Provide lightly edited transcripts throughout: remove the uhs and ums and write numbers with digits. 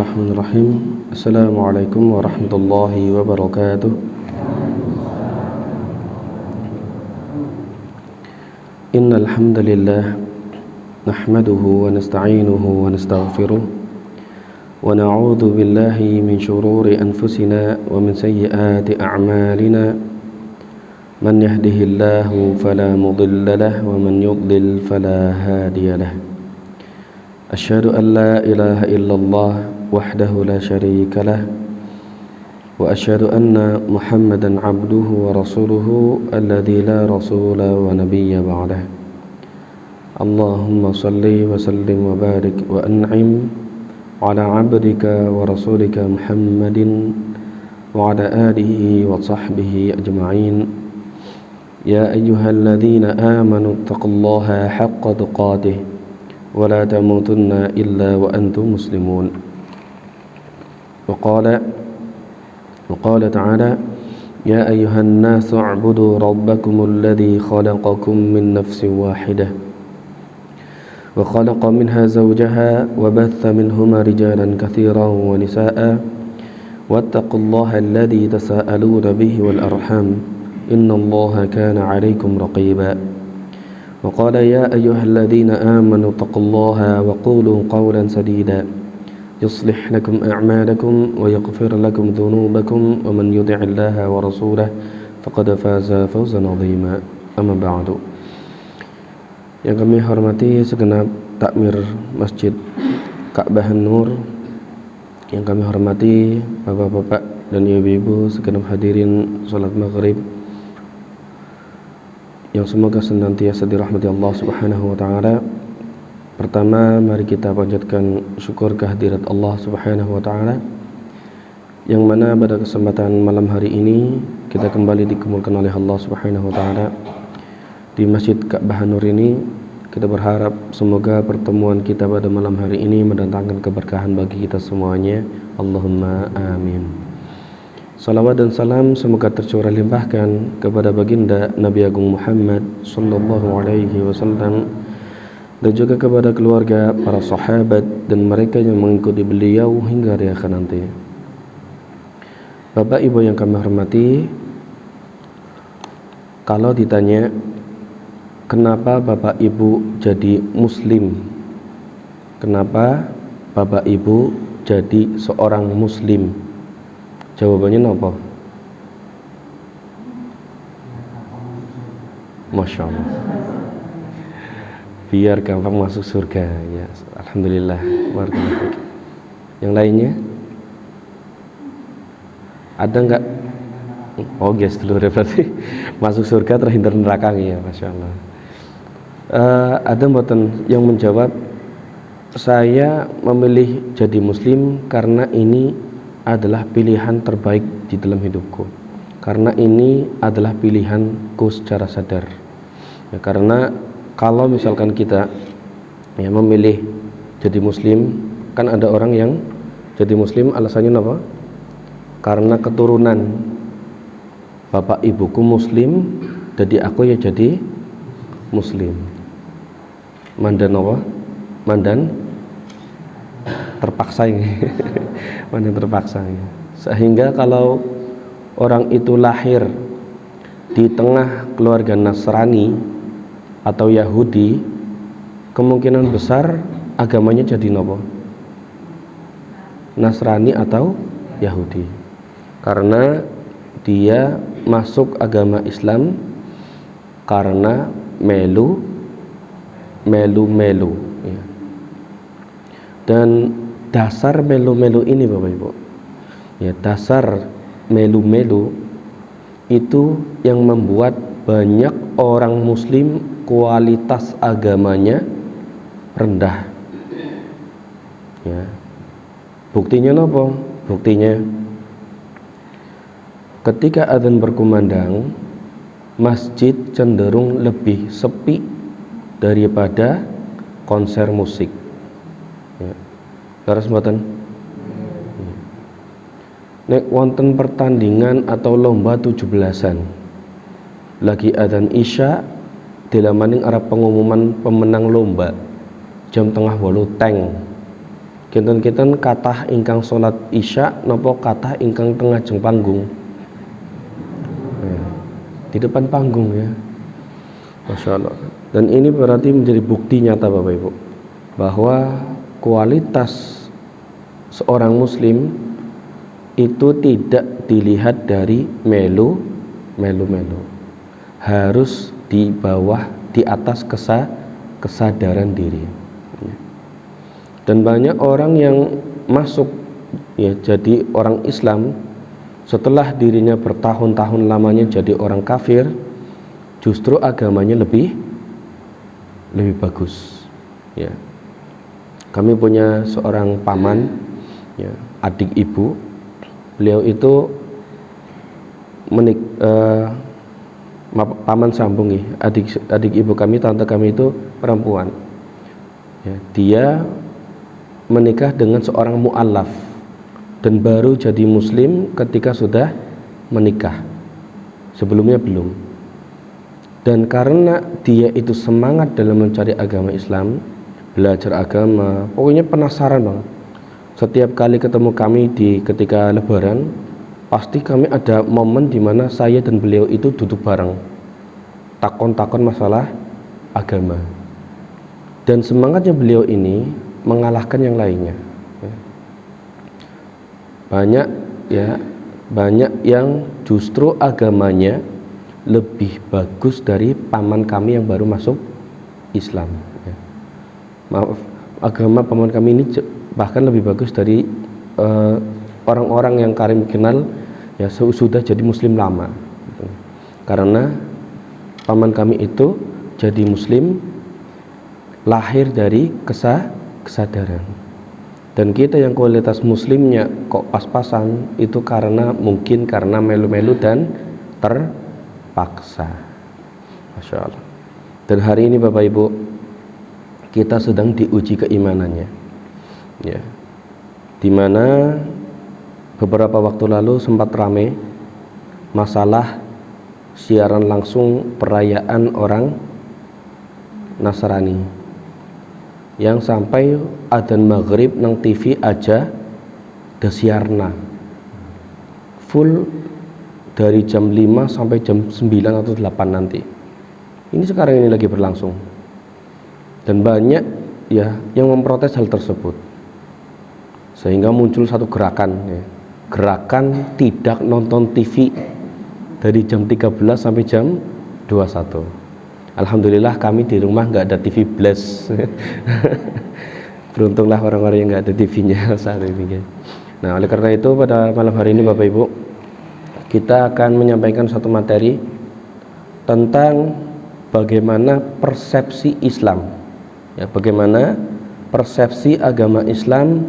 Bismillahirrahmanirrahim. Assalamualaikum warahmatullahi wabarakatuh. Innal hamdalillah nahmaduhu wa nasta'inuhu wa nastaghfiruh wa na'udzu billahi min shururi anfusina wa min sayyiati a'malina. Man yahdihillahu fala mudilla lahu wa man yudlil fala hadiya lahu. Asyhadu an la ilaha illallah wahdahu la syarika lah wa asyhadu anna Muhammadan abduhu wa rasuluhu alladzi la rasula wa nabiyya ba'dah. Allahumma salli wa sallim wa barik wa an'im ala abdika wa rasulika Muhammadin wa ala alihi wa sahbihi ajma'in. Ya ayyuhalladzina amanu taqullaha haqqa tuqatih wa la tamutunna illa wa antum muslimun. وقال تعالى يا أيها الناس اعبدوا ربكم الذي خلقكم من نفس واحدة وخلق منها زوجها وبث منهما رجالا كثيرا ونساء واتقوا الله الذي تساءلون به والأرحام إن الله كان عليكم رقيبا. وقال يا أيها الذين آمنوا اتقوا الله وقولوا قولا سديدا يصلح لكم أعمالكم ويغفر لكم ذنوبكم ومن يطع الله ورسوله فقد فاز فوزا عظيما. أما بعد. Yang kami hormati segenap takmir Masjid Ka'bah Nur, yang kami hormati bapak-bapak dan ibu-ibu segenap hadirin salat maghrib yang semoga senantiasa dirahmati Allah Subhanahu wa taala. Pertama, mari kita panjatkan syukur kehadirat Allah Subhanahu wa taala yang mana pada kesempatan malam hari ini kita kembali dikumpulkan oleh Allah Subhanahu wa taala di Masjid Ka'bah Nur ini. Kita berharap semoga pertemuan kita pada malam hari ini mendatangkan keberkahan bagi kita semuanya. Allahumma amin. Salawat dan salam semoga tercurah limpahkan kepada baginda Nabi Agung Muhammad sallallahu alaihi wasallam dan juga kepada keluarga, para sahabat dan mereka yang mengikuti beliau hingga hari akhir nanti. Bapak Ibu yang kami hormati, kalau ditanya kenapa Bapak Ibu jadi muslim, kenapa Bapak Ibu jadi seorang muslim, jawabannya apa? Masya Allah, biar gampang masuk surga ya. Alhamdulillah. Yang lainnya ada enggak? Oh guys, dulu berarti masuk surga terhindar neraka ya. Masya Allah. Ada mboten yang menjawab saya memilih jadi muslim karena ini adalah pilihan terbaik di dalam hidupku, karena ini adalah pilihanku secara sadar ya. Karena kalau misalkan kita ya memilih jadi muslim, kan ada orang yang jadi muslim alasannya apa? Karena keturunan bapak ibuku muslim, jadi aku ya jadi muslim. Mandan apa? Mandan terpaksa ini. Mandan terpaksa ini. Sehingga kalau orang itu lahir di tengah keluarga Nasrani atau Yahudi, kemungkinan besar agamanya jadi nopo? Nasrani atau Yahudi, karena dia masuk agama Islam karena melu ya. Dan dasar melu-melu ini Bapak Ibu ya, dasar melu-melu itu yang membuat banyak orang muslim kualitas agamanya rendah ya. Buktinya apa? Buktinya ketika adzan berkumandang, masjid cenderung lebih sepi daripada konser musik ya. Terus mboten nek wonten pertandingan atau lomba 17-an lagi adzan isya, dilamaning arep pengumuman pemenang lomba jam 7:30 tank Kinten-kinten kathah ingkang salat Isya napa kathah ingkang teng ngajeng panggung. Di depan panggung ya. Masya Allah. Dan ini berarti menjadi bukti nyata Bapak Ibu bahwa kualitas seorang muslim itu tidak dilihat dari melu, harus di bawah, di atas kesadaran diri. Dan banyak orang yang masuk ya jadi orang Islam setelah dirinya bertahun-tahun lamanya jadi orang kafir, justru agamanya lebih bagus ya. Kami punya seorang paman ya, adik ibu. Beliau itu paman sambung ya, adik ibu kami, tante kami itu perempuan ya. Dia menikah dengan seorang mu'allaf dan baru jadi muslim ketika sudah menikah, sebelumnya belum. Dan karena dia itu semangat dalam mencari agama Islam, belajar agama, pokoknya penasaran banget. Setiap kali ketemu kami ketika lebaran, pasti kami ada momen di mana saya dan beliau itu duduk bareng, takon-takon masalah agama. Dan semangatnya beliau ini mengalahkan yang lainnya. Banyak yang justru agamanya lebih bagus dari paman kami yang baru masuk Islam. Maaf, agama paman kami ini bahkan lebih bagus dari orang-orang yang kami kenal ya sudah jadi muslim lama. Karena paman kami itu jadi muslim lahir dari kesadaran. Dan kita yang kualitas muslimnya kok pas-pasan, itu mungkin karena melu-melu dan terpaksa. Masya Allah. Dan hari ini Bapak Ibu, kita sedang diuji keimanannya ya. Dimana beberapa waktu lalu sempat ramai masalah siaran langsung perayaan orang Nasrani yang sampai adzan maghrib nang TV aja desiarna full dari jam 5 sampai jam 9 atau 8 nanti. Ini sekarang ini lagi berlangsung. Dan banyak ya yang memprotes hal tersebut. Sehingga muncul satu gerakan ya. Gerakan tidak nonton TV dari jam 13 sampai jam 21. Alhamdulillah kami di rumah nggak ada TV blast. Beruntunglah orang-orang yang nggak ada TV-nya saat ini. Nah, oleh karena itu pada malam hari ini Bapak Ibu, kita akan menyampaikan satu materi tentang bagaimana persepsi Islam ya, bagaimana persepsi agama Islam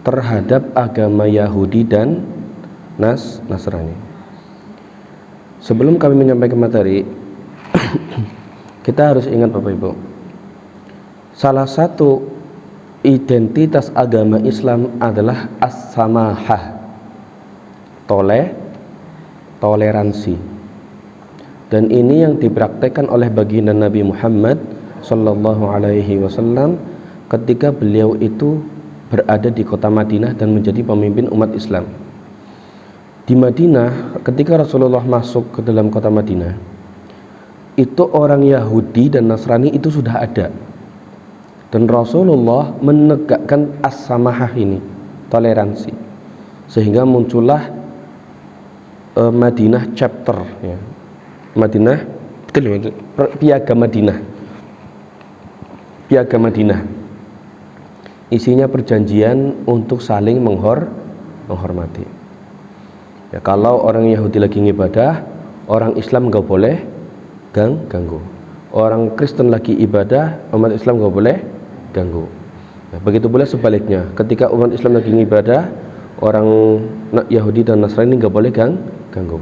terhadap agama Yahudi dan Nasrani. Sebelum kami menyampaikan materi, kita harus ingat Bapak Ibu, salah satu identitas agama Islam adalah as-samahah, toleransi. Dan ini yang dipraktekkan oleh baginda Nabi Muhammad sallallahu alaihi wasallam ketika beliau itu berada di kota Madinah dan menjadi pemimpin umat Islam. Di Madinah, ketika Rasulullah masuk ke dalam kota Madinah, itu orang Yahudi dan Nasrani itu sudah ada. Dan Rasulullah menegakkan as-samahah ini, toleransi. Sehingga muncullah Madinah chapter ya. Madinah, betul, Piagam Madinah. Piagam Madinah. Isinya perjanjian untuk saling menghormati. Ya, kalau orang Yahudi lagi ngibadah, orang Islam nggak boleh ganggu. Orang Kristen lagi ibadah, umat Islam nggak boleh ganggu. Ya, begitu pula sebaliknya, ketika umat Islam lagi ibadah, orang Yahudi dan Nasrani nggak boleh ganggu.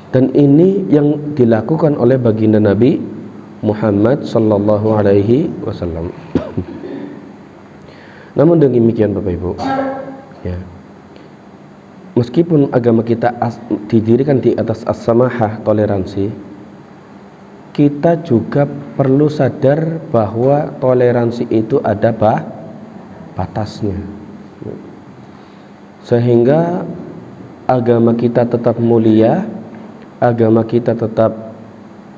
Dan ini yang dilakukan oleh baginda Nabi Muhammad sallallahu alaihi wasallam. Namun demikian Bapak Ibu, ya, meskipun agama kita didirikan di atas as-samahah, toleransi, kita juga perlu sadar bahwa toleransi itu ada batasnya, sehingga agama kita tetap mulia, agama kita tetap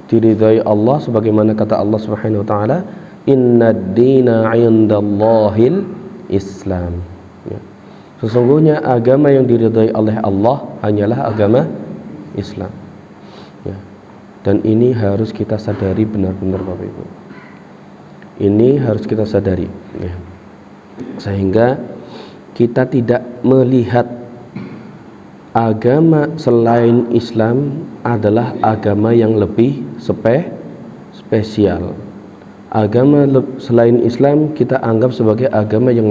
diridhai Allah, sebagaimana kata Allah Subhanahu wa taala, innad dina 'indallahil Islam. Sesungguhnya agama yang diridhai oleh Allah hanyalah agama Islam. Dan ini harus kita sadari benar-benar, Bapak Ibu. Ini harus kita sadari, sehingga kita tidak melihat agama selain Islam adalah agama yang lebih spesial. Agama selain Islam kita anggap sebagai agama yang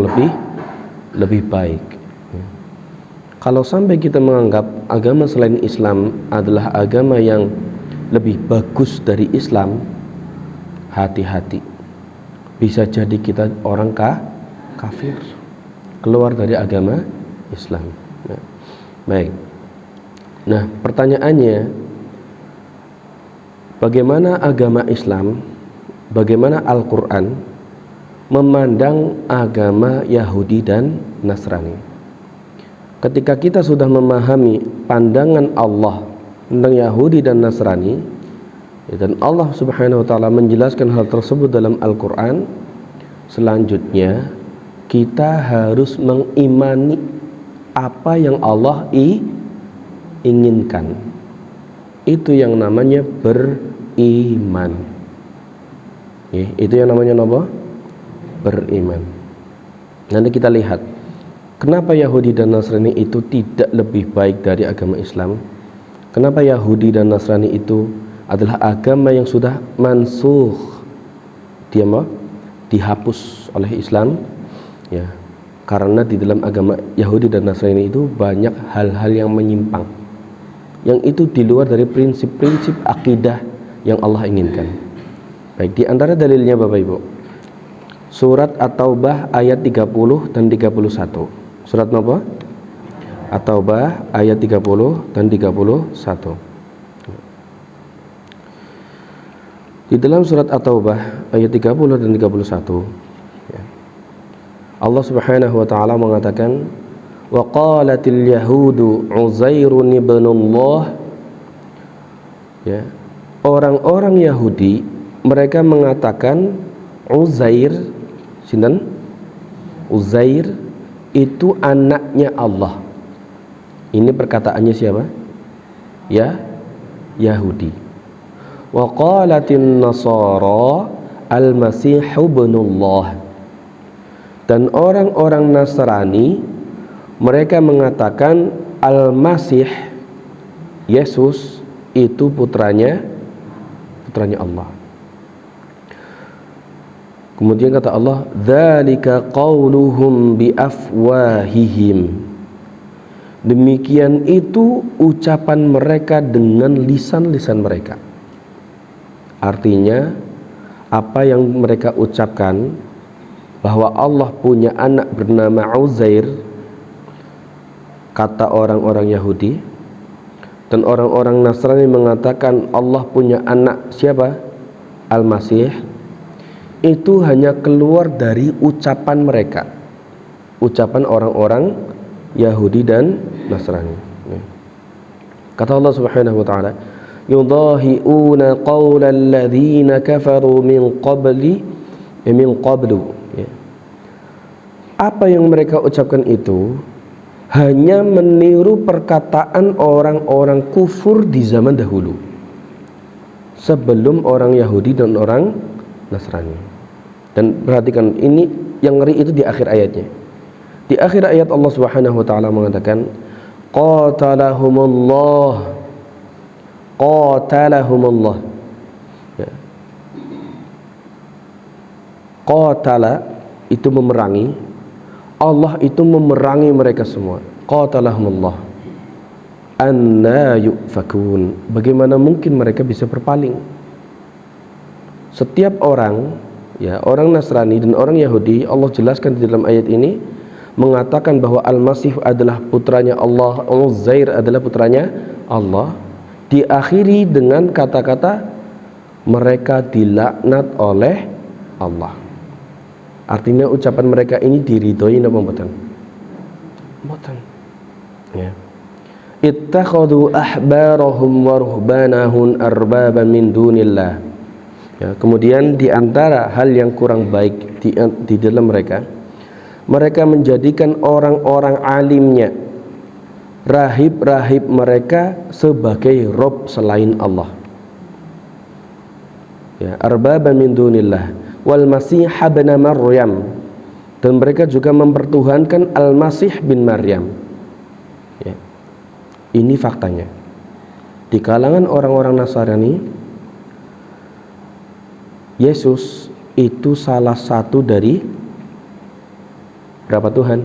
lebih baik. Kalau sampai kita menganggap agama selain Islam adalah agama yang lebih bagus dari Islam, hati-hati, bisa jadi kita orang kafir, keluar dari agama Islam. Baik. Nah, pertanyaannya, bagaimana agama Islam, bagaimana Al-Quran memandang agama Yahudi dan Nasrani? Ketika kita sudah memahami pandangan Allah tentang Yahudi dan Nasrani, dan Allah Subhanahu wa taala menjelaskan hal tersebut dalam Al-Quran, selanjutnya kita harus mengimani apa yang Allah inginkan. Itu yang namanya beriman. Itu yang namanya apa? Beriman. Nanti kita lihat kenapa Yahudi dan Nasrani itu tidak lebih baik dari agama Islam. Kenapa Yahudi dan Nasrani itu adalah agama yang sudah mansukh, dihapus oleh Islam, karena di dalam agama Yahudi dan Nasrani itu banyak hal-hal yang menyimpang, yang itu di luar dari prinsip-prinsip akidah yang Allah inginkan. Baik, di antara dalilnya Bapak Ibu, surat At-Taubah ayat 30 dan 31. Surat apa? At-Taubah ayat 30 dan 31. Di dalam surat At-Taubah ayat 30 dan 31, Allah Subhanahu wa taala mengatakan, wa qalatil yahudu Uzairun ibnullah. Orang-orang Yahudi mereka mengatakan Uzair, sinten? Uzair itu anaknya Allah. Ini perkataannya siapa? Yahudi. Wa qalatin nasara al-masih ibnullah. Dan orang-orang Nasrani mereka mengatakan Al-Masih, Yesus itu putranya Allah. Kemudian kata Allah, dzalika qauluhum bi afwahihim. Demikian itu ucapan mereka dengan lisan-lisan mereka. Artinya apa yang mereka ucapkan bahwa Allah punya anak bernama Uzair, kata orang-orang Yahudi, dan orang-orang Nasrani mengatakan Allah punya anak siapa? Al-Masih. Itu hanya keluar dari ucapan mereka, ucapan orang-orang Yahudi dan Nasrani. Kata Allah Subhanahu wa taala, yudahi'una qawla alladhina kafaru min qablu. Apa yang mereka ucapkan itu hanya meniru perkataan orang-orang kufur di zaman dahulu, sebelum orang Yahudi dan orang Nasrani. Dan perhatikan, ini yang ngeri itu di akhir ayatnya. Di akhir ayat Allah Subhanahu wa taala mengatakan qatalahumullah. Qatala itu memerangi, Allah itu memerangi mereka semua. Qatalahumullah. Anna yufakun. Bagaimana mungkin mereka bisa berpaling? Setiap orang, orang Nasrani dan orang Yahudi, Allah jelaskan di dalam ayat ini, mengatakan bahwa Al-Masih adalah putranya Allah, Uzair adalah putranya Allah, diakhiri dengan kata-kata mereka dilaknat oleh Allah. Artinya ucapan mereka ini diridhoi napa mboten? Mboten. Ya. Ittakhadhu ahbarahum wa ruhbanahum arbaban min dunillah. Ya, kemudian di antara hal yang kurang baik di dalam mereka menjadikan orang-orang alimnya, rahib-rahib mereka sebagai rob selain Allah. Ya, arbaban min dunillah wal masih ibn Maryam, dan mereka juga mempertuhankan Al-Masih bin Maryam. Ya. Ini faktanya. Di kalangan orang-orang Nasrani, Yesus itu salah satu dari berapa Tuhan?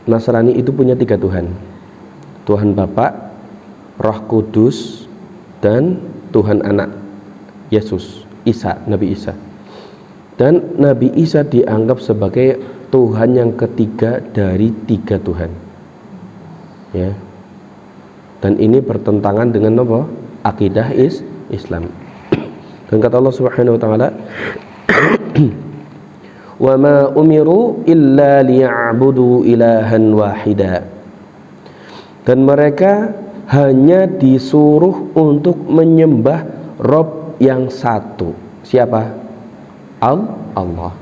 Nasrani itu punya 3 Tuhan. Tuhan Bapa, Roh Kudus, dan Tuhan Anak, Yesus, Isa, Nabi Isa. Dan Nabi Isa dianggap sebagai Tuhan yang ketiga dari 3 Tuhan. Ya. Dan ini bertentangan dengan apa? Akidah Islam. Dan kata Allah Subhanahu wa taala, "Wa ma umiru illa liya'budu ilahan wahida." Dan mereka hanya disuruh untuk menyembah Rob yang satu. Siapa? Allah.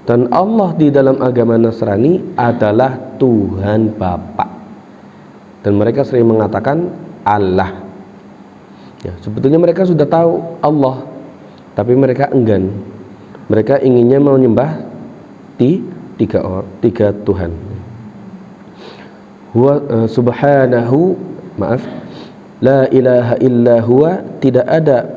Dan Allah di dalam agama Nasrani adalah Tuhan Bapa. Dan mereka sering mengatakan Allah. Ya, sebetulnya mereka sudah tahu Allah, tapi mereka enggan. Mereka inginnya menyembah tiga Tuhan. Huwa subhanahu, la ilaha illa huwa, tidak ada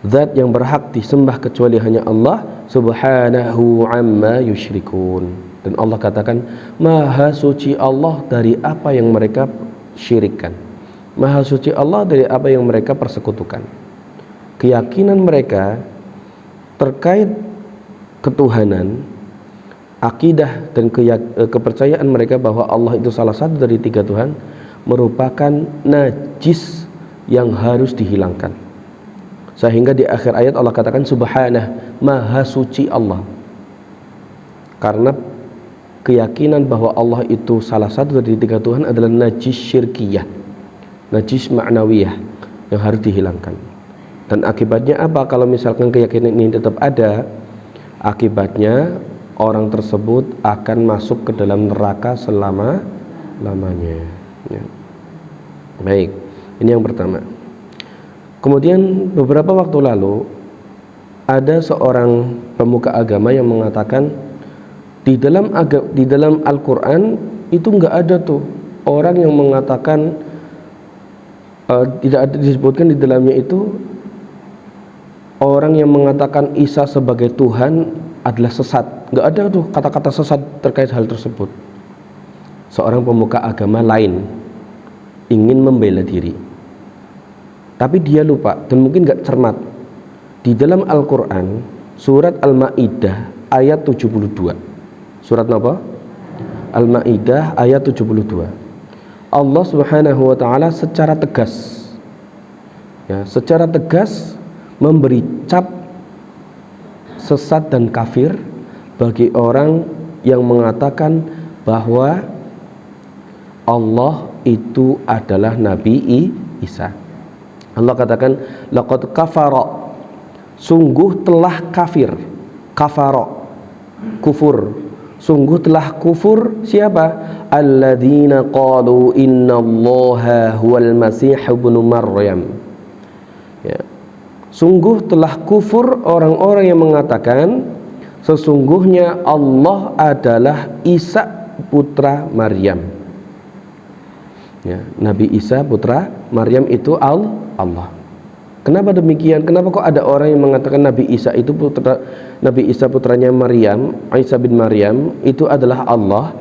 zat yang berhak disembah kecuali hanya Allah, subhanahu amma yusyrikun. Dan Allah katakan, maha suci Allah dari apa yang mereka syirikkan. Maha suci Allah dari apa yang mereka persekutukan. Keyakinan mereka terkait ketuhanan, akidah dan kepercayaan mereka bahwa Allah itu salah satu dari 3 Tuhan merupakan najis yang harus dihilangkan. Sehingga di akhir ayat Allah katakan subhanah, maha suci Allah. Karena keyakinan bahwa Allah itu salah satu dari 3 Tuhan adalah najis syirkiyah, najis ma'nawiyah yang harus dihilangkan. Dan akibatnya apa kalau misalkan keyakinan ini tetap ada? Akibatnya orang tersebut akan masuk ke dalam neraka selama-lamanya. Ya. Baik, ini yang pertama. Kemudian beberapa waktu lalu ada seorang pemuka agama yang mengatakan di dalam Al-Quran itu nggak ada tuh orang yang mengatakan tidak ada disebutkan di dalamnya itu orang yang mengatakan Isa sebagai Tuhan adalah sesat. Nggak ada tuh kata-kata sesat terkait hal tersebut. Seorang pemuka agama lain ingin membela diri, tapi dia lupa dan mungkin nggak cermat. Di dalam Al-Quran surat Al-Ma'idah ayat 72. Surat apa? Al-Ma'idah ayat 72. Allah Subhanahu wa taala secara tegas memberi cap sesat dan kafir bagi orang yang mengatakan bahwa Allah itu adalah Nabi Isa. Allah katakan laqad kafara, sungguh telah kafir, kafara, kufur, sungguh telah kufur siapa? Alladzina qalu innallaha huwal masih ibnu Maryam. Ya. Sungguh telah kufur orang-orang yang mengatakan sesungguhnya Allah adalah Isa putra Maryam. Ya, Nabi Isa putra Maryam itu Allah. Kenapa demikian? Kenapa kok ada orang yang mengatakan Nabi Isa putranya Maryam, Isa bin Maryam itu adalah Allah?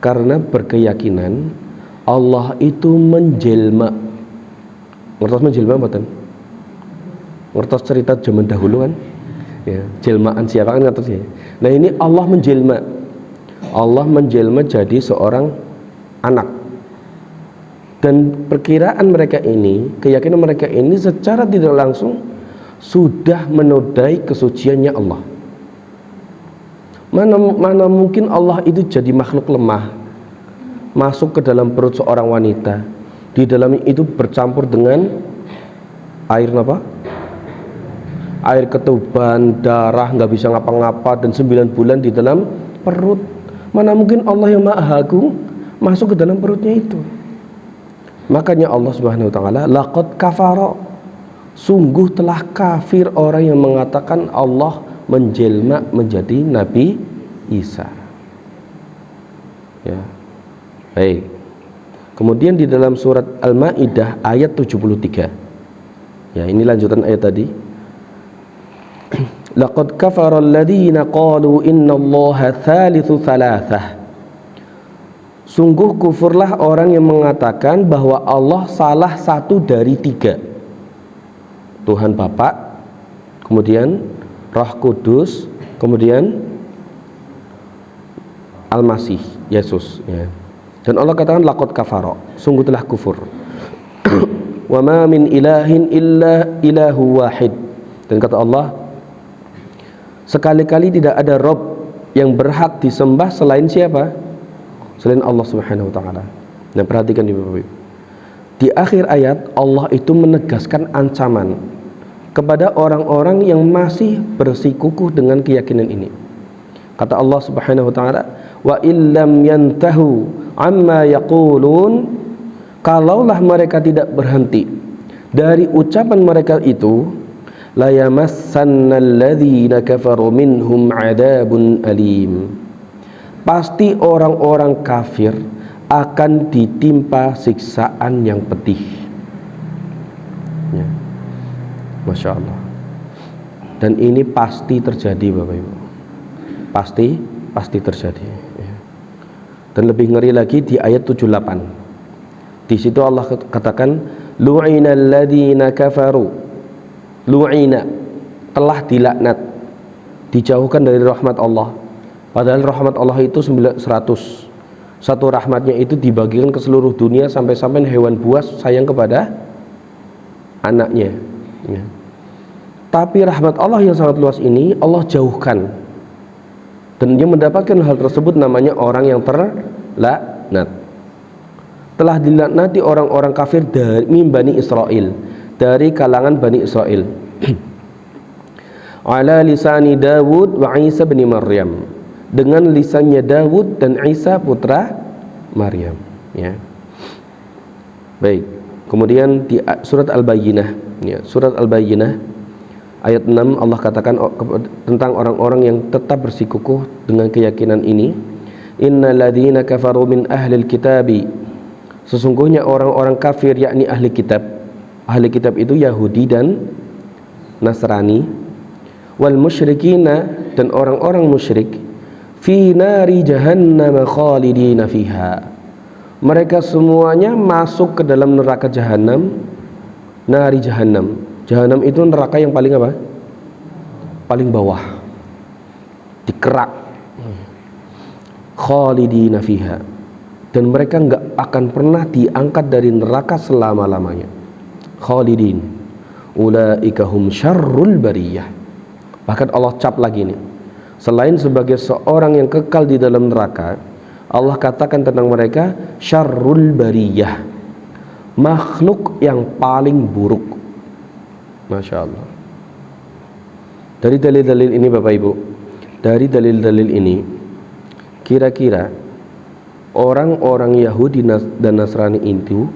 Karena berkeyakinan Allah itu menjelma. Ngertos menjelma mboten? Ngertos cerita zaman dahulu kan? Ya, jelmaan siapa kan ngertos ya. Nah, ini Allah menjelma. Allah menjelma jadi seorang anak. Dan perkiraan mereka ini, keyakinan mereka ini secara tidak langsung sudah menodai kesuciannya Allah. Mana mungkin Allah itu jadi makhluk lemah, masuk ke dalam perut seorang wanita, di dalamnya itu bercampur dengan air apa? Air ketuban, darah, nggak bisa ngapa-ngapa, dan 9 bulan di dalam perut. Mana mungkin Allah yang Maha Agung masuk ke dalam perutnya itu. Makanya Allah Subhanahu wa taala, laqad kafara, sungguh telah kafir orang yang mengatakan Allah menjelma menjadi Nabi Isa. Ya. Baik. Kemudian di dalam surat Al-Maidah ayat 73. Ya, ini lanjutan ayat tadi. Laqad kafara alladziina qalu innallaha tsalitsu tsalatsah. Sungguh kufurlah orang yang mengatakan bahwa Allah salah satu dari 3. Tuhan Bapa, kemudian Roh Kudus, kemudian Al-Masih, Yesus, ya. Dan Allah katakan laqad kafara, sungguh telah kufur. Wa ma min ilahin illa ilahu wahid. Dan kata Allah, sekali-kali tidak ada Rob yang berhak disembah selain siapa? Selain Allah Subhanahu wa taala. Nah, perhatikan di Bapak Ibu. Di akhir ayat Allah itu menegaskan ancaman kepada orang-orang yang masih bersikukuh dengan keyakinan ini. Kata Allah Subhanahu wa taala, "Wa illam yantahu amma yaqulun," kalaulah mereka tidak berhenti dari ucapan mereka itu, la yamassannal ladzina kafaru minhum adzabun alim, pasti orang-orang kafir akan ditimpa siksaan yang pedih. Ya. Masya Allah. Dan ini pasti terjadi Bapak Ibu, pasti terjadi, ya. Dan lebih ngeri lagi di ayat 78. Di situ Allah katakan, lu'inal ladzina kafaru, lu'ina, telah dilaknat, dijauhkan dari rahmat Allah. Padahal rahmat Allah itu 100. Satu rahmatnya itu dibagikan ke seluruh dunia, sampai-sampai hewan buas sayang kepada anaknya, ya. Tapi rahmat Allah yang sangat luas ini Allah jauhkan, dan yang mendapatkan hal tersebut namanya orang yang terlaknat. Telah dilaknati orang-orang kafir dari Bani Israel, dari kalangan Bani Israel. Ala lisani Dawud wa Isa bin Maryam, dengan lisannya Dawud dan Isa putra Maryam, ya. Baik. Kemudian di surat Al-Bayyinah, ya, surat Al-Bayyinah ayat 6 Allah katakan tentang orang-orang yang tetap bersikukuh dengan keyakinan ini, innal ladzina kafaru min ahlil kitabi, sesungguhnya orang-orang kafir yakni ahli kitab. Ahli kitab itu Yahudi dan Nasrani, wal musyrikina, dan orang-orang musyrik, fi nari jahannam khalidina fiha, mereka semuanya masuk ke dalam neraka jahanam. Nari jahannam, jahanam itu neraka yang paling apa? Paling bawah, dikerak. Khalidina fiha, dan mereka enggak akan pernah diangkat dari neraka selama-lamanya. Khalidin, ulaika hum syarrul bariyah. Bahkan Allah cap lagi nih, selain sebagai seorang yang kekal di dalam neraka, Allah katakan tentang mereka syarrul bariyah, makhluk yang paling buruk. Masya Allah. Dari dalil-dalil ini Bapak Ibu, dari dalil-dalil ini, kira-kira orang-orang Yahudi dan Nasrani itu,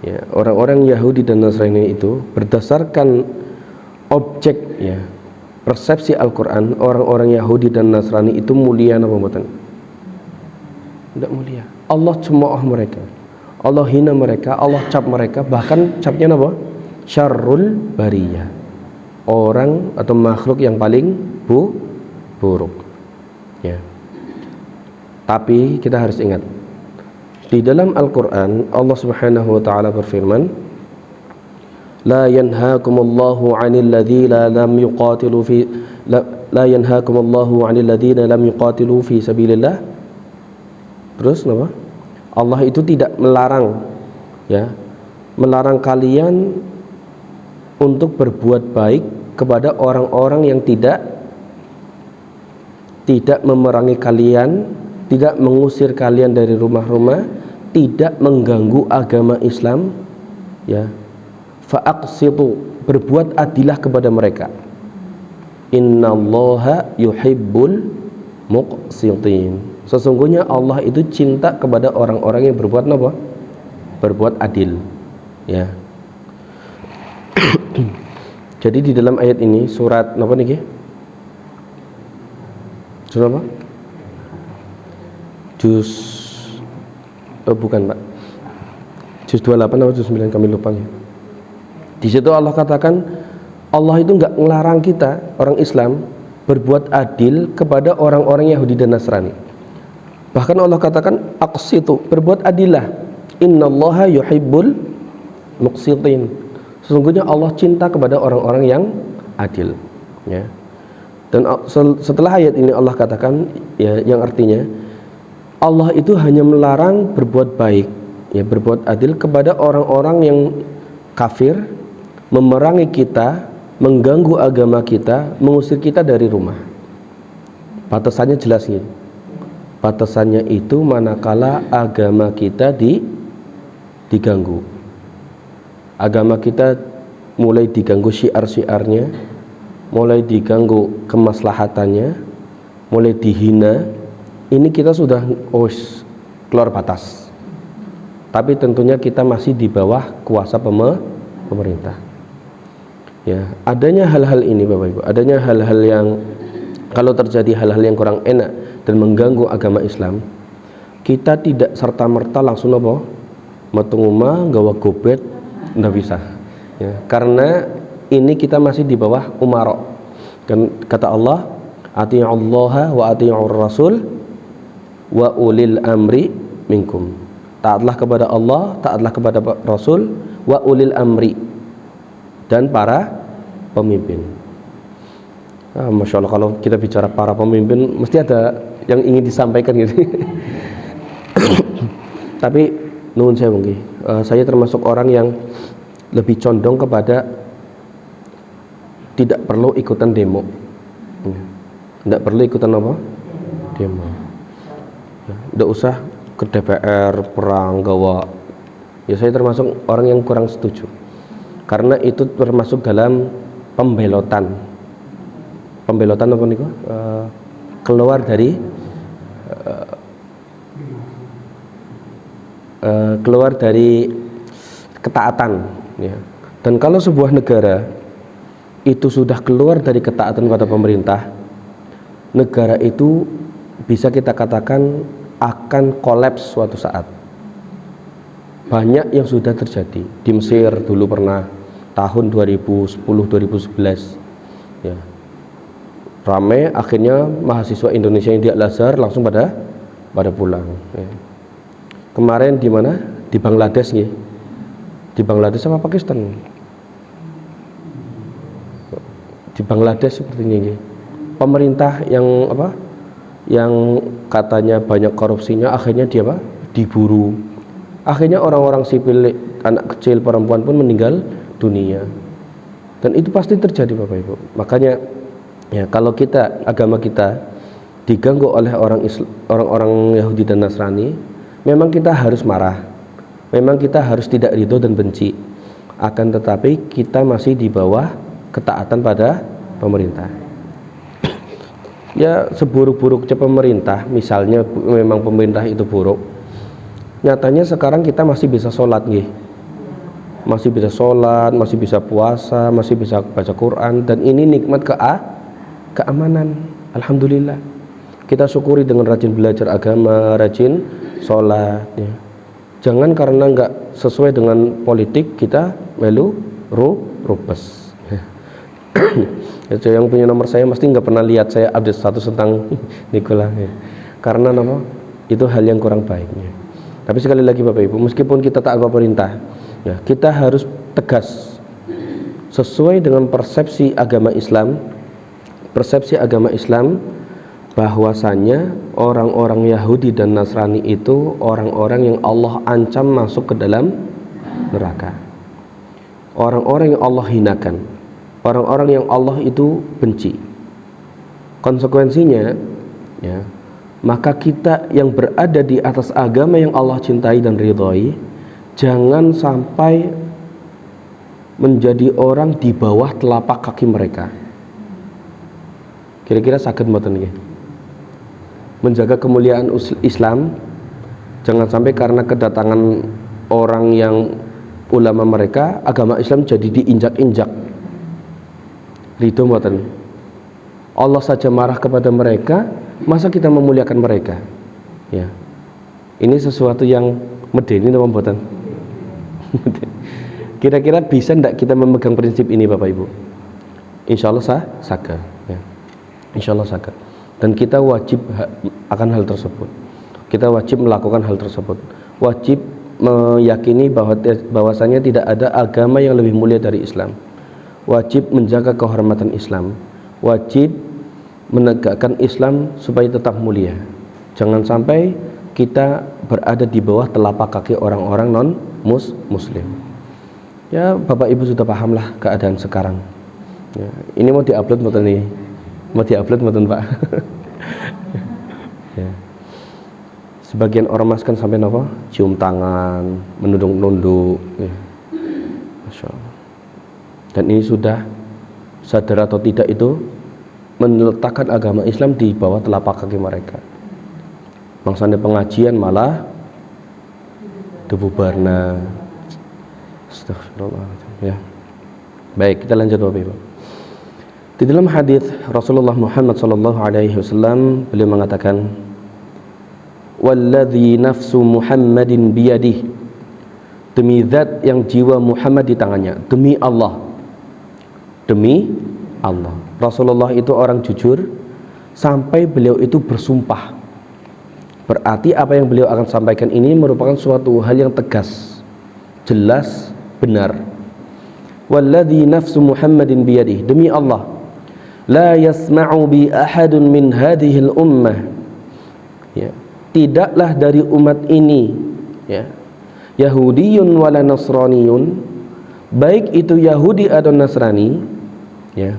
ya, orang-orang Yahudi dan Nasrani itu berdasarkan objek, ya, persepsi Al-Quran, orang-orang Yahudi dan Nasrani itu mulia apa bukan? Tidak mulia. Allah cemooh mereka, Allah hina mereka, Allah cap mereka, bahkan capnya apa? Syarrul bariyah, orang atau makhluk yang paling buruk, ya. Tapi kita harus ingat, di dalam Al-Quran Allah Subhanahu wa ta'ala berfirman, la yanhaakumullahu 'anil ladzina lam yuqatilu fi la yanhaakumullahu 'anil ladzina lam yuqatilu fi sabilillah. Terus apa? Allah itu tidak melarang, ya, melarang kalian untuk berbuat baik kepada orang-orang yang tidak memerangi kalian, tidak mengusir kalian dari rumah-rumah, tidak mengganggu agama Islam, ya. Fa'aqsitu, berbuat adilah kepada mereka. Innallaha yuhibbul muqsitin. Sesungguhnya Allah itu cinta kepada orang-orang yang berbuat apa? Berbuat adil, ya. Jadi di dalam ayat ini surat apa nih? Surat apa? Juz bukan, Pak. Juz 28 atau juz 9 kami lupa ya. Di situ Allah katakan Allah itu enggak ngelarang kita orang Islam berbuat adil kepada orang-orang Yahudi dan Nasrani. Bahkan Allah katakan aqsitu, berbuat adillah. Innallaha yuhibbul muqsitin. Sesungguhnya Allah cinta kepada orang-orang yang adil, ya. Dan setelah ayat ini Allah katakan, ya, yang artinya Allah itu hanya melarang berbuat baik, ya, berbuat adil kepada orang-orang yang kafir, memerangi kita, mengganggu agama kita, mengusir kita dari rumah. Batasannya jelas gitu. Batasannya itu manakala agama kita diganggu. Agama kita mulai diganggu syiar-syiarnya, mulai diganggu kemaslahatannya, mulai dihina. Ini kita sudah keluar batas. Tapi tentunya kita masih di bawah kuasa pemerintah. Ya, adanya hal-hal ini Bapak Ibu, adanya hal-hal yang kalau terjadi hal-hal yang kurang enak dan mengganggu agama Islam, kita tidak serta-merta langsung apa? Metu ngomah gawa gobet, nggak bisa, ya, karena ini kita masih di bawah umara. Dan kata Allah, ati'ullaha wa ati'ur rasul wa ulil amri minkum. Taatlah kepada Allah, taatlah kepada Rasul, wa ulil amri, dan para pemimpin. Masya Allah, kalau kita bicara para pemimpin mesti ada yang ingin disampaikan gitu. Tapi nuhun saya mungkin, saya termasuk orang yang lebih condong kepada tidak perlu ikutan demo. Tidak perlu ikutan apa? Demo. Tidak usah ke DPR perang gawa. Ya, saya termasuk orang yang kurang setuju. Karena itu termasuk dalam pembelotan. Pembelotan apa nih? Keluar dari ketaatan, ya. Dan kalau sebuah negara itu sudah keluar dari ketaatan pada pemerintah, negara itu bisa kita katakan akan kolaps suatu saat. Banyak yang sudah terjadi di Mesir dulu pernah tahun 2010-2011, ya. Ramai, akhirnya mahasiswa Indonesia yang di Al-Azhar langsung pada pulang, ya. Kemarin di mana? Di Bangladesh, ya. Di Bangladesh sama Pakistan. Di Bangladesh sepertinya, ya. Pemerintah yang apa? Yang katanya banyak korupsinya, akhirnya dia apa? Diburu. Akhirnya orang-orang sipil, anak kecil, perempuan pun meninggal dunia. Dan itu pasti terjadi Bapak Ibu. Makanya ya, kalau kita, agama kita diganggu oleh orang-orang Yahudi dan Nasrani, memang kita harus marah. Memang kita harus tidak ridho dan benci. Akan tetapi kita masih di bawah ketaatan pada pemerintah. Ya, seburuk-buruknya pemerintah, misalnya memang pemerintah itu buruk, nyatanya sekarang kita masih bisa sholat, nggih. Masih bisa sholat, masih bisa puasa, masih bisa baca Quran, dan ini nikmat keamanan. Alhamdulillah. Kita syukuri dengan rajin belajar agama, rajin sholat, ya. Jangan karena nggak sesuai dengan politik kita melu rubes. Yang punya nomor saya mesti nggak pernah lihat saya update status tentang Nikola, ya. Karena nama itu hal yang kurang baiknya. Tapi sekali lagi Bapak Ibu, meskipun kita taat pemerintah, ya, kita harus tegas sesuai dengan persepsi agama Islam. Persepsi agama Islam bahwasanya orang-orang Yahudi dan Nasrani itu orang-orang yang Allah ancam masuk ke dalam neraka. Orang-orang yang Allah hinakan, orang-orang yang Allah itu benci. Konsekuensinya, ya, maka kita yang berada di atas agama yang Allah cintai dan ridhoi, jangan sampai menjadi orang di bawah telapak kaki mereka. Kira-kira saged mboten nggih? Menjaga kemuliaan Islam, jangan sampai karena kedatangan orang yang ulama mereka, agama Islam jadi diinjak-injak. Ridho mboten? Allah saja marah kepada mereka, masa kita memuliakan mereka? Ya. Ini sesuatu yang medeni napa mboten? Kira-kira bisa enggak kita memegang prinsip ini Bapak Ibu? Insya Allah saged, ya. Insya Allah saged. Dan kita wajib akan hal tersebut. Kita wajib melakukan hal tersebut. Wajib meyakini bahwasanya tidak ada agama yang lebih mulia dari Islam. Wajib menjaga kehormatan Islam. Wajib menegakkan Islam supaya tetap mulia. Jangan sampai kita berada di bawah telapak kaki orang-orang non-muslim. Ya, Bapak Ibu sudah pahamlah keadaan sekarang. Ya, ini mau diupload mboten nih? Mau diupload mboten Pak? Ya. Sebagian ormas kan sampai apa? Cium tangan, menunduk-nunduk, ya. Masya Allah. Dan ini sudah sadar atau tidak itu meletakkan agama Islam di bawah telapak kaki mereka. Maksudnya pengajian malah dibubarna. Astagfirullahaladzim, ya. Baik, kita lanjut Bapak Ibu. Di dalam hadis Rasulullah Muhammad SAW beliau mengatakan, "Walladzi nafsu Muhammadin biyadih." Demi zat yang jiwa Muhammad di tangannya, demi Allah. Demi Allah. Rasulullah itu orang jujur sampai beliau itu bersumpah. Berarti apa yang beliau akan sampaikan ini merupakan suatu hal yang tegas, jelas, benar. Walladzi nafsu Muhammadin biyadih, demi Allah, la yasma'u bi ahadun min hadhihi al-ummah, ya, tidaklah dari umat ini, ya, Yahudiyun wala Nasraniyun, baik itu Yahudi atau Nasrani, ya,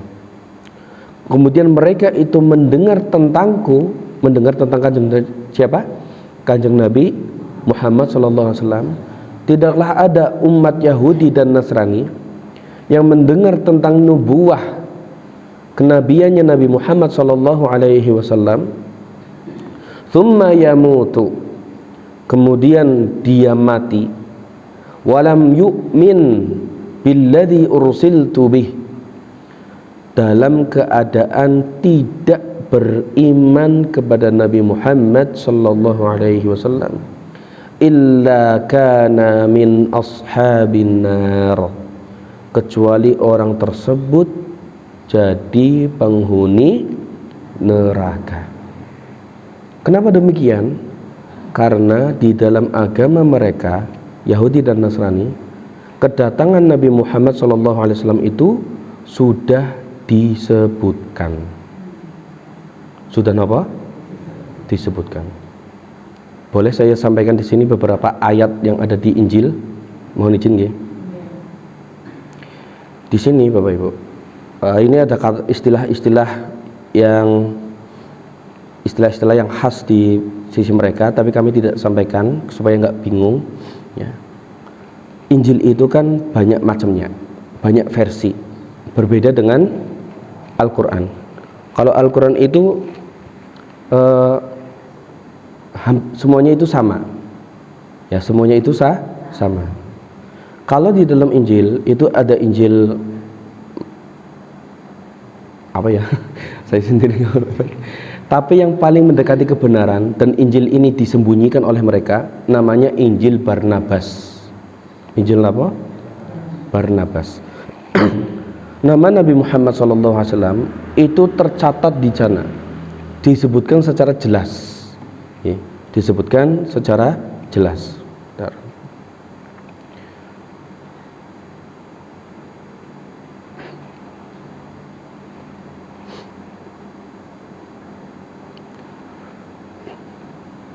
kemudian mereka itu mendengar tentangku, mendengar tentang siapa? Kanjeng Nabi Muhammad SAW. Tidaklah ada umat Yahudi dan Nasrani yang mendengar tentang nubuwah kenabiannya Nabi Muhammad SAW, thumma yamutu, kemudian dia mati, walam yu'min billadhi ursiltu bih, dalam keadaan tidak beriman kepada Nabi Muhammad SAW, illa kana min ashabin nar, kecuali orang tersebut jadi penghuni neraka. Kenapa demikian? Karena di dalam agama mereka, Yahudi dan Nasrani, kedatangan Nabi Muhammad SAW itu sudah disebutkan. Sudah apa? Disebutkan. Boleh saya sampaikan di sini beberapa ayat yang ada di Injil? Mohon izin nggih. Di sini Bapak Ibu, ini ada istilah-istilah yang khas di sisi mereka, tapi kami tidak sampaikan supaya nggak bingung, ya. Injil itu kan banyak macamnya, banyak versi, berbeda dengan Al-Quran. Kalau Al-Quran itu semuanya itu sama, ya, semuanya itu sama. Kalau di dalam Injil itu ada Injil apa ya? Saya sendiri nggak tahu. Tapi yang paling mendekati kebenaran dan Injil ini disembunyikan oleh mereka, namanya Injil Barnabas. Injil apa? Barnabas. Nama Nabi Muhammad SAW itu tercatat di sana, disebutkan secara jelas, ya, disebutkan secara jelas.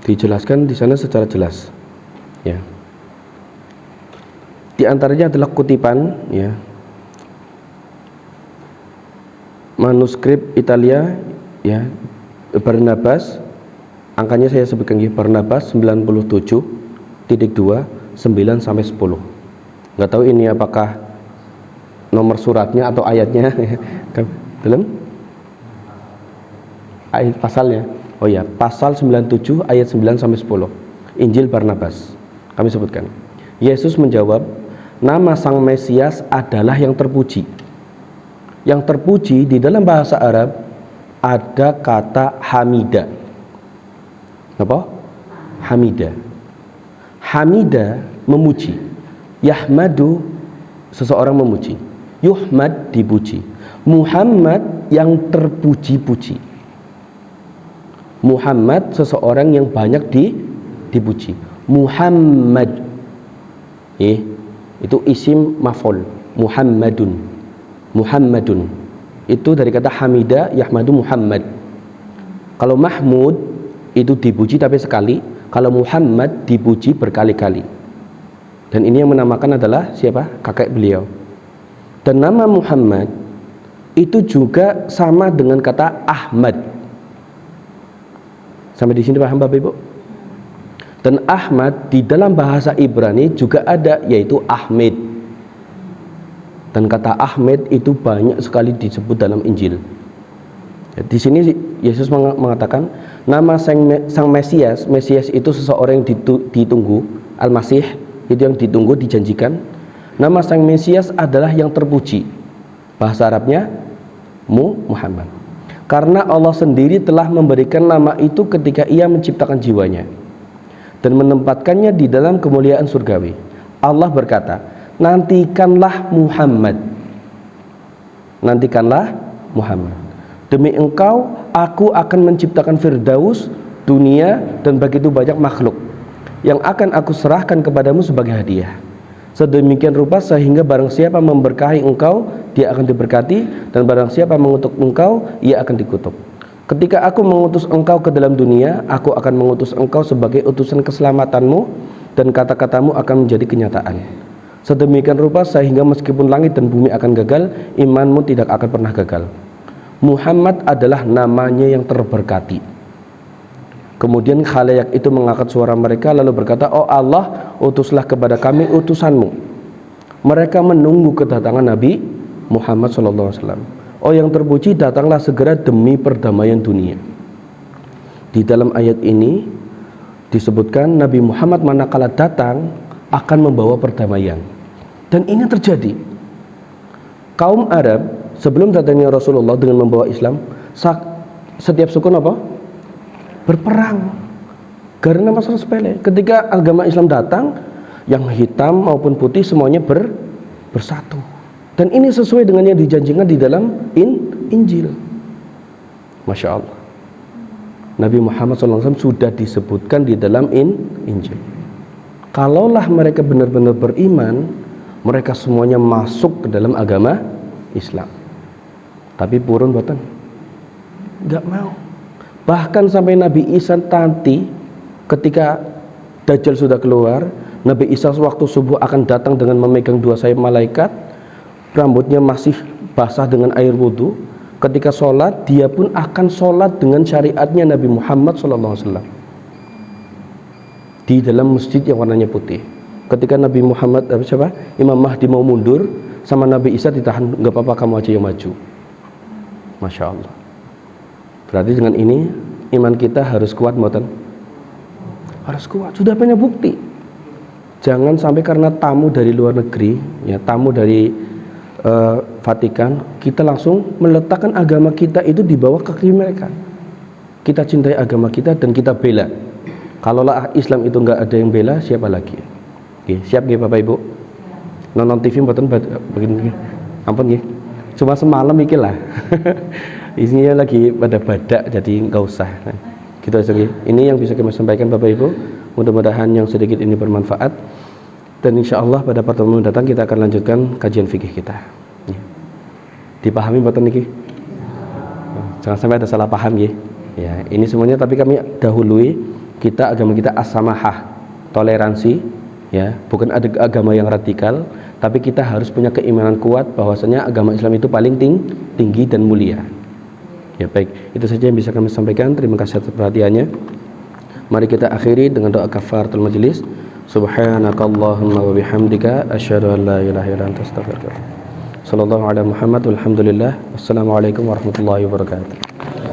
Dijelaskan di sana secara jelas, ya. Di antaranya adalah kutipan, ya. manuskrip Italia ya, Barnabas, angkanya saya sebutkan ya, Barnabas 97.2 9 sampai 10. Nggak tahu ini apakah nomor suratnya atau ayatnya dalam ayat pasalnya. Oh ya, pasal 97 ayat 9 sampai 10. Injil Barnabas. Kami sebutkan. Yesus menjawab, nama Sang Mesias adalah yang terpuji. Yang terpuji di dalam bahasa Arab ada kata hamida. Apa? Hamida. Hamida memuji. Yahmadu seseorang memuji. Yuhmad dipuji. Muhammad yang terpuji-puji. Muhammad seseorang yang banyak dipuji. Muhammad itu isim maf'ul. Muhammadun. Muhammadun itu dari kata hamida yahmadu Muhammad. Kalau Mahmud itu dipuji tapi sekali, kalau Muhammad dipuji berkali-kali. Dan ini yang menamakan adalah siapa? Kakek beliau. Dan nama Muhammad itu juga sama dengan kata Ahmad. Sampai di sini paham Bapak Ibu? Dan Ahmad di dalam bahasa Ibrani juga ada, yaitu Ahmed. Dan kata Ahmed itu banyak sekali disebut dalam Injil. Di sini Yesus mengatakan nama Sang Mesias. Mesias itu seseorang yang ditunggu. Al-Masih itu yang ditunggu, dijanjikan. Nama Sang Mesias adalah yang terpuji. Bahasa Arabnya Muhammad. Karena Allah sendiri telah memberikan nama itu ketika Ia menciptakan jiwanya dan menempatkannya di dalam kemuliaan surgawi. Allah berkata, nantikanlah Muhammad. Nantikanlah Muhammad. Demi engkau, aku akan menciptakan Firdaus, dunia, dan begitu banyak makhluk yang akan aku serahkan kepadamu sebagai hadiah. Sedemikian rupa sehingga barang siapa memberkahi engkau, dia akan diberkati, dan barang siapa mengutuk engkau, ia akan dikutuk. Ketika aku mengutus engkau ke dalam dunia, aku akan mengutus engkau sebagai utusan keselamatanmu, dan kata-katamu akan menjadi kenyataan. Sedemikian rupa sehingga meskipun langit dan bumi akan gagal, imanmu tidak akan pernah gagal. Muhammad adalah namanya yang terberkati. Kemudian khalayak itu mengangkat suara mereka lalu berkata, oh Allah, utuslah kepada kami utusanmu. Mereka menunggu kedatangan Nabi Muhammad SAW. Oh yang terpuji, datanglah segera demi perdamaian dunia. Di dalam ayat ini disebutkan Nabi Muhammad manakala datang akan membawa perdamaian. Dan ini terjadi. Kaum Arab sebelum datangnya Rasulullah dengan membawa Islam, setiap suku apa? Berperang. Karena masalah sepele. Ketika agama Islam datang, yang hitam maupun putih semuanya bersatu. Dan ini sesuai dengan yang dijanjikan di dalam Injil. Masya Allah. Nabi Muhammad SAW sudah disebutkan di dalam Injil. Kalaulah mereka benar-benar beriman, mereka semuanya masuk ke dalam agama Islam. Tapi purun boten, nggak mau. Bahkan sampai Nabi Isa nanti ketika Dajjal sudah keluar, Nabi Isa waktu subuh akan datang dengan memegang dua sayap malaikat, rambutnya masih basah dengan air wudhu. Ketika sholat, dia pun akan sholat dengan syariatnya Nabi Muhammad SAW di dalam masjid yang warnanya putih. Ketika Nabi Muhammad Imam Mahdi mau mundur, sama Nabi Isa ditahan, nggak apa-apa kamu aja yang maju. Masya Allah. Berarti dengan ini iman kita harus kuat, mboten? Harus kuat. Sudah banyak bukti. Jangan sampai karena tamu dari luar negeri, ya tamu dari Vatikan, kita langsung meletakkan agama kita itu di bawah kaki mereka. Kita cintai agama kita dan kita bela. Kalaulah Islam itu nggak ada yang bela, siapa lagi? Oke, siap nggih Bapak Ibu? Nonton TV mboten begini. Ampun nggih. Cuma semalam iki lah. Isinya lagi pada badak, jadi nggak usah. Nah, gitu aja. Ini yang bisa kami sampaikan Bapak Ibu. Mudah-mudahan yang sedikit ini bermanfaat. Dan insya Allah pada pertemuan mendatang kita akan lanjutkan kajian fikih kita. Ya. Dipahami mboten niki? Jangan sampai ada salah paham ya. Ya, ini semuanya tapi kami dahului agama kita as-samahah, toleransi, ya, bukan ada agama yang radikal. Tapi kita harus punya keimanan kuat bahwasanya agama Islam itu paling tinggi dan mulia. Ya baik, itu saja yang bisa kami sampaikan. Terima kasih atas perhatiannya. Mari kita akhiri dengan doa kafaratul majelis. Subhanakallahumma wa bihamdika asyhadu an la ilaha illa anta astaghfiruka. Sallallahu ala Muhammad walhamdulillah. Wassalamualaikum warahmatullahi wabarakatuh.